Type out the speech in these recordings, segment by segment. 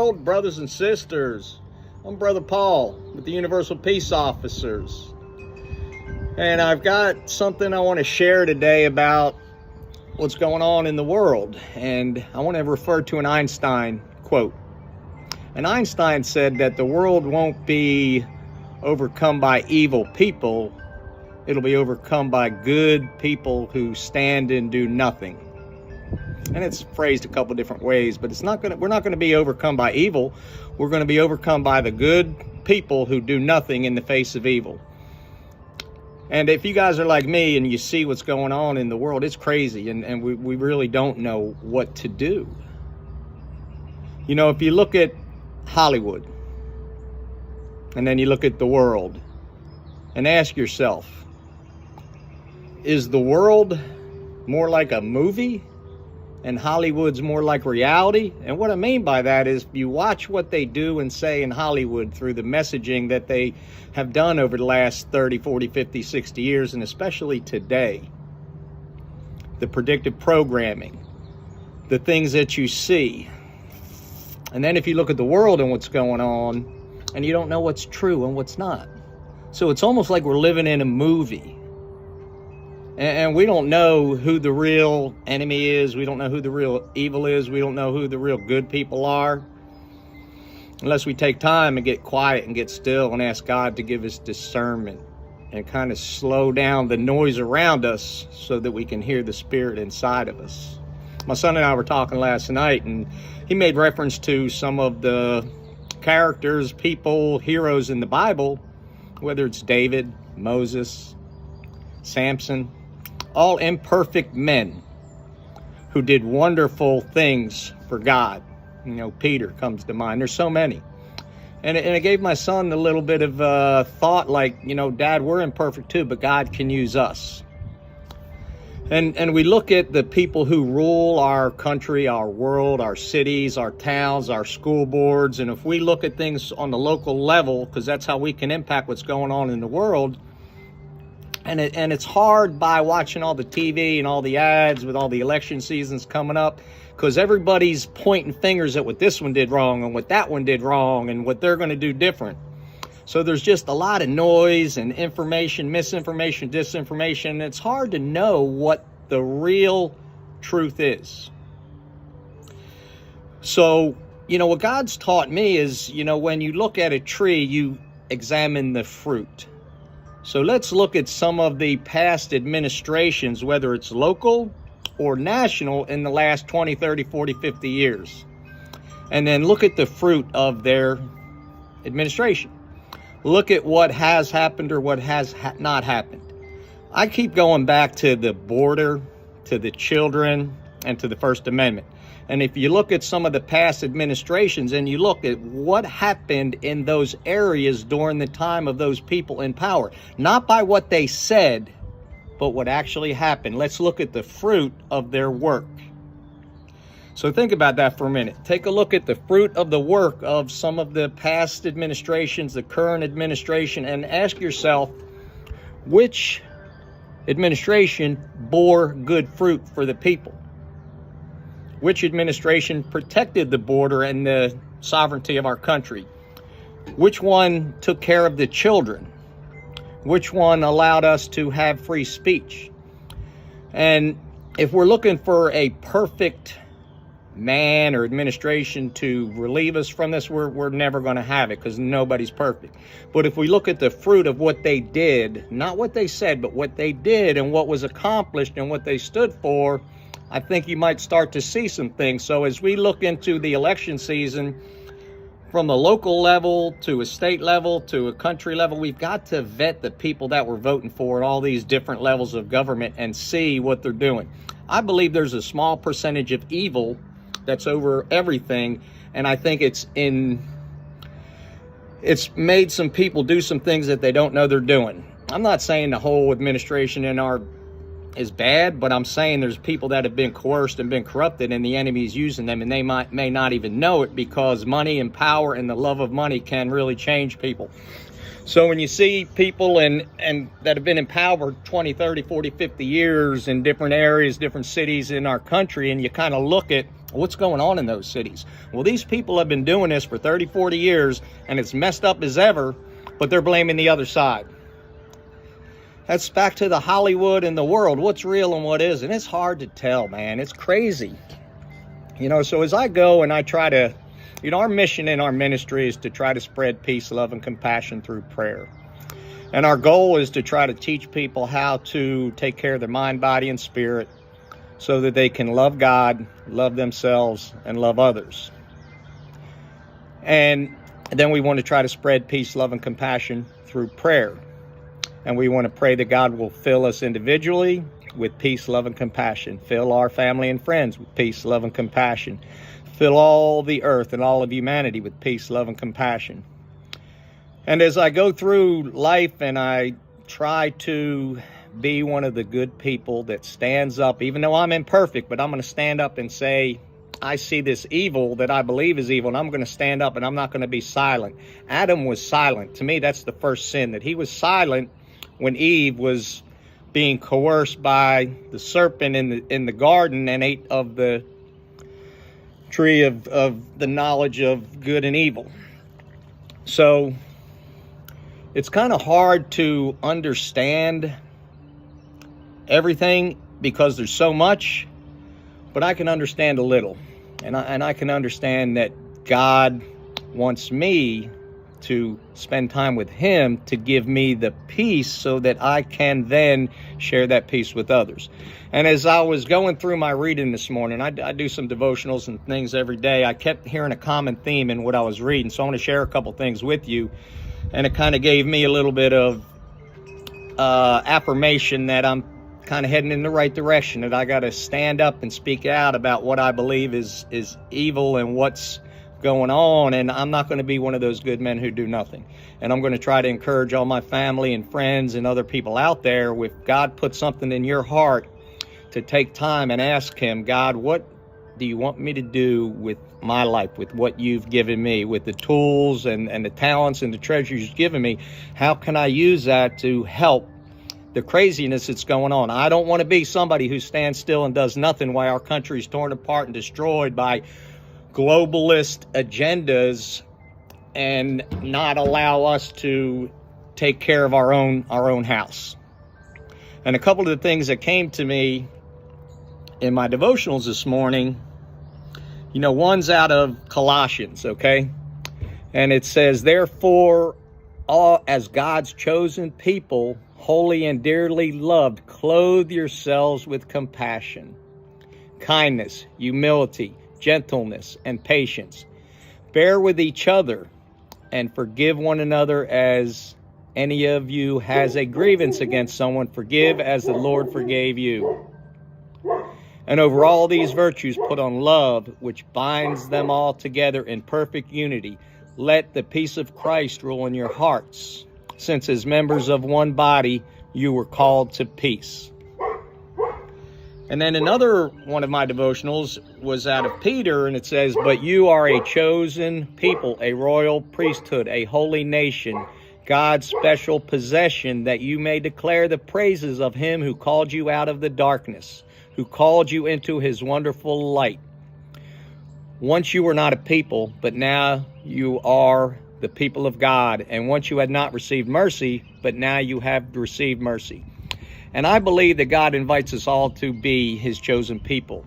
world, brothers and sisters. I'm Brother Paul with the Universal Peace Officers. And I've got something I want to share today about what's going on in the world. And I want to refer to an Einstein quote. And Einstein said that the world won't be overcome by evil people. It'll be overcome by good people who stand and do nothing. And it's phrased a couple different ways, but we're not going to be overcome by evil. We're going to be overcome by the good people who do nothing in the face of evil. And if you guys are like me and you see what's going on in the world, it's crazy, and we really don't know what to do. You know, if you look at Hollywood, and then you look at the world, and ask yourself, is the world more like a movie and Hollywood's more like reality? And what I mean by that is you watch what they do and say in Hollywood through the messaging that they have done over the last 30, 40, 50, 60 years, and especially today. The predictive programming, the things that you see. And then if you look at the world and what's going on, and you don't know what's true and what's not. So it's almost like we're living in a movie. And we don't know who the real enemy is. We don't know who the real evil is. We don't know who the real good people are. Unless we take time and get quiet and get still and ask God to give us discernment and kind of slow down the noise around us so that we can hear the Spirit inside of us. My son and I were talking last night, and he made reference to some of the characters, people, heroes in the Bible, whether it's David, Moses, Samson, all imperfect men who did wonderful things for God. You know, Peter comes to mind. There's so many. And it gave my son a little bit of thought, like, you know, Dad, we're imperfect too, but God can use us. And we look at the people who rule our country, our world, our cities, our towns, our school boards. And if we look at things on the local level, because that's how we can impact what's going on in the world, and it's hard by watching all the TV and all the ads with all the election seasons coming up, because everybody's pointing fingers at what this one did wrong and what that one did wrong and what they're going to do different. So there's just a lot of noise and information, misinformation, disinformation. It's hard to know what the real truth is. So, you know, what God's taught me is, you know, when you look at a tree, you examine the fruit. So let's look at some of the past administrations, whether it's local or national, in the last 20, 30, 40, 50 years. And then look at the fruit of their administration. Look at what has happened or what has not happened. I keep going back to the border, to the children, and to the First Amendment. And if you look at some of the past administrations and you look at what happened in those areas during the time of those people in power, not by what they said, but what actually happened. Let's look at the fruit of their work. So think about that for a minute. Take a look at the fruit of the work of some of the past administrations, the current administration, and ask yourself, which administration bore good fruit for the people? Which administration protected the border and the sovereignty of our country? Which one took care of the children? Which one allowed us to have free speech? And if we're looking for a perfect man or administration to relieve us from this, we're never going to have it, because nobody's perfect. But if we look at the fruit of what they did, not what they said, but what they did and what was accomplished and what they stood for, I think you might start to see some things. So as we look into the election season, from a local level to a state level to a country level, we've got to vet the people that we're voting for at all these different levels of government and see what they're doing. I believe there's a small percentage of evil that's over everything, and I think it's made some people do some things that they don't know they're doing. I'm not saying the whole administration is bad, but I'm saying there's people that have been coerced and been corrupted, and the enemy is using them, and they may not even know it, because money and power and the love of money can really change people. So when you see people and that have been in power 20, 30, 40, 50 years in different areas, different cities in our country, and you kind of look at what's going on in those cities. Well, these people have been doing this for 30, 40 years, and it's messed up as ever, but they're blaming the other side. That's back to the Hollywood and the world. What's real and what isn't? It's hard to tell, man. It's crazy. So as I go and I try to, our mission in our ministry is to try to spread peace, love, and compassion through prayer. And our goal is to try to teach people how to take care of their mind, body, and spirit so that they can love God, love themselves, and love others. And then we want to try to spread peace, love, and compassion through prayer. And we want to pray that God will fill us individually with peace, love, and compassion. Fill our family and friends with peace, love, and compassion. Fill all the earth and all of humanity with peace, love, and compassion. And as I go through life and I try to be one of the good people that stands up, even though I'm imperfect, but I'm going to stand up and say, I see this evil that I believe is evil, and I'm going to stand up and I'm not going to be silent. Adam was silent. To me, that's the first sin, that he was silent when Eve was being coerced by the serpent in the garden and ate of the tree of the knowledge of good and evil. So it's kind of hard to understand everything because there's so much, but I can understand a little. And I can understand that God wants me to spend time with him to give me the peace so that I can then share that peace with others. And as I was going through my reading this morning, I do some devotionals and things every day. I kept hearing a common theme in what I was reading. So I want to share a couple things with you. And it kind of gave me a little bit of affirmation that I'm kind of heading in the right direction, that I got to stand up and speak out about what I believe is evil and what's going on, and I'm not going to be one of those good men who do nothing. And I'm going to try to encourage all my family and friends and other people out there, if God put something in your heart, to take time and ask him, God, what do you want me to do with my life, with what you've given me, with the tools and the talents and the treasures you've given me? How can I use that to help the craziness that's going on? I don't want to be somebody who stands still and does nothing while our country is torn apart and destroyed by globalist agendas and not allow us to take care of our own house. And a couple of the things that came to me in my devotionals this morning, one's out of Colossians, okay? And it says, therefore, all as God's chosen people, holy and dearly loved, clothe yourselves with compassion, kindness, humility, gentleness, and patience. Bear with each other and forgive one another. As any of you has a grievance against someone, forgive as the Lord forgave you. And over all these virtues put on love, which binds them all together in perfect unity. Let the peace of Christ rule in your hearts, since as members of one body you were called to peace. And then another one of my devotionals was out of Peter, and it says, but you are a chosen people, a royal priesthood, a holy nation, God's special possession, that you may declare the praises of him who called you out of the darkness, who called you into his wonderful light. Once you were not a people, but now you are the people of God. And once you had not received mercy, but now you have received mercy. And I believe that God invites us all to be his chosen people.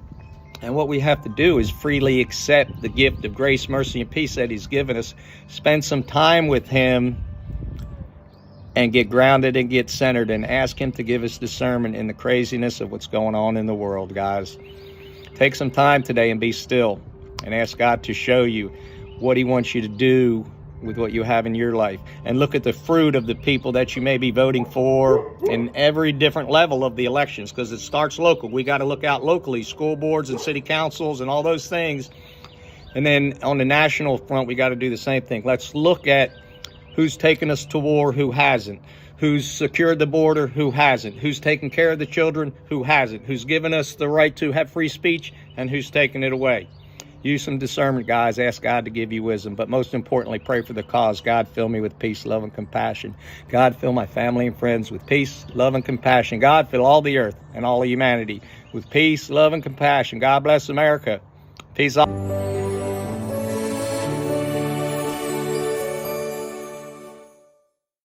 And what we have to do is freely accept the gift of grace, mercy, and peace that he's given us. Spend some time with him and get grounded and get centered and ask him to give us discernment in the craziness of what's going on in the world, guys. Take some time today and be still and ask God to show you what he wants you to do with what you have in your life. And look at the fruit of the people that you may be voting for in every different level of the elections, because it starts local. We got to look out locally, school boards and city councils and all those things. And then on the national front, we got to do the same thing. Let's look at who's taken us to war, who hasn't, who's secured the border, who hasn't, who's taken care of the children, who hasn't, who's given us the right to have free speech, and who's taken it away. Use some discernment, guys. Ask God to give you wisdom. But most importantly, pray for the cause. God, fill me with peace, love, and compassion. God, fill my family and friends with peace, love, and compassion. God, fill all the earth and all of humanity with peace, love, and compassion. God bless America. Peace out.